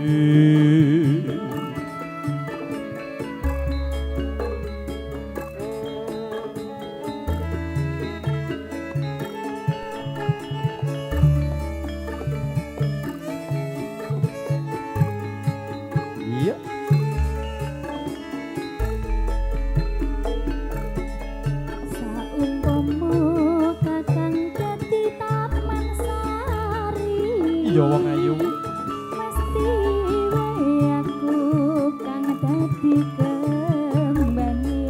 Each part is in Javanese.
Iya wong ayu mesti wae aku kang dadi kembangé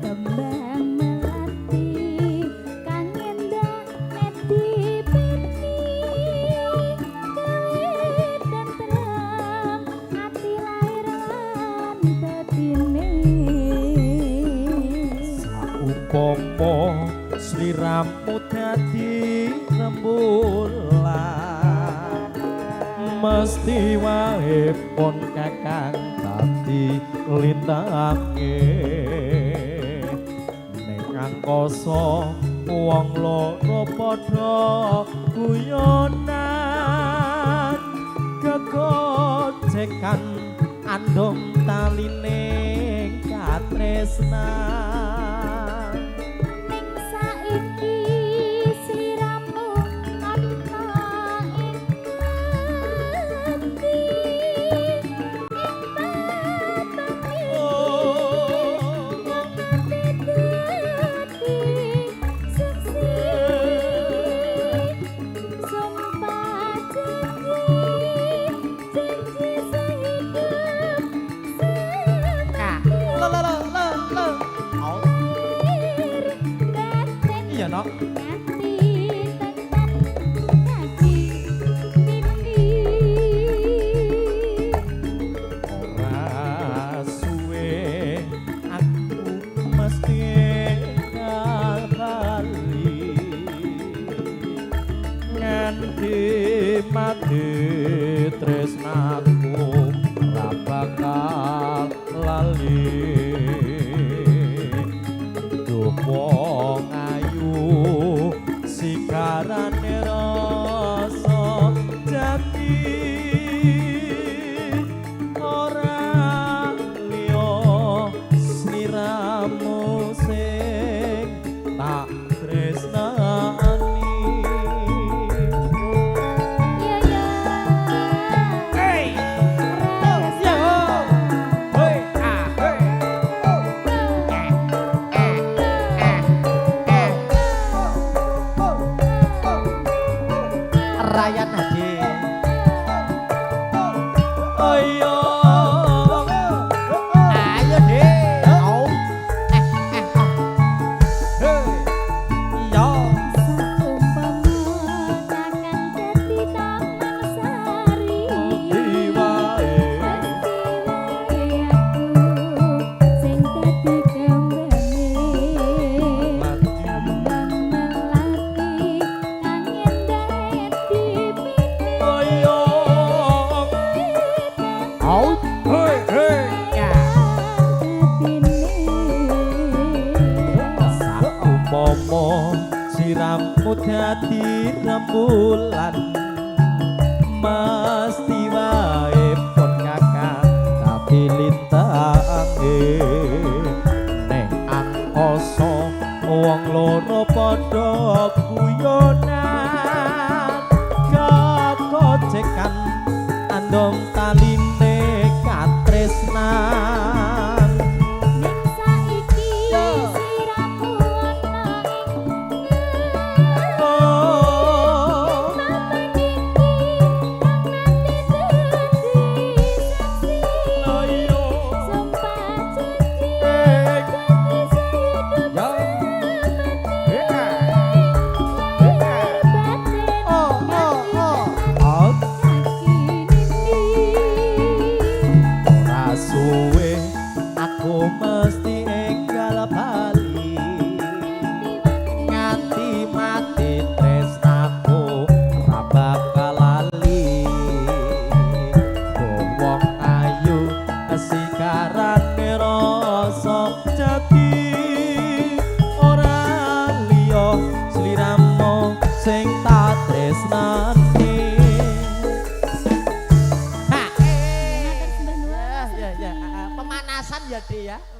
kembang melati kang endah neti peti kawit dan terang ati lair lan batine saumpama sliramu dadi rembulan mesti wae pon kakang dadi lintange ning angkasa wong loro padha guyonan gegojekan andom taline katresnan ning saiki sliramu ana ing ati iya no ora suwe aku mesti kembali nganti mati tresnaku ora bakal lali wong ayu sikarane rasa jati ora liya sliramu sing tak tresnani hey yo hey ah hey Ryan Hadi oh iya ayo deh oh hey iya siramu dadi rembulan mesti wae pon kakang tapi lintange ning angkasa wong loro padha guyonan kegojekan andom taline katresnan ning saiki sliramu pemanasan ya Dek ya.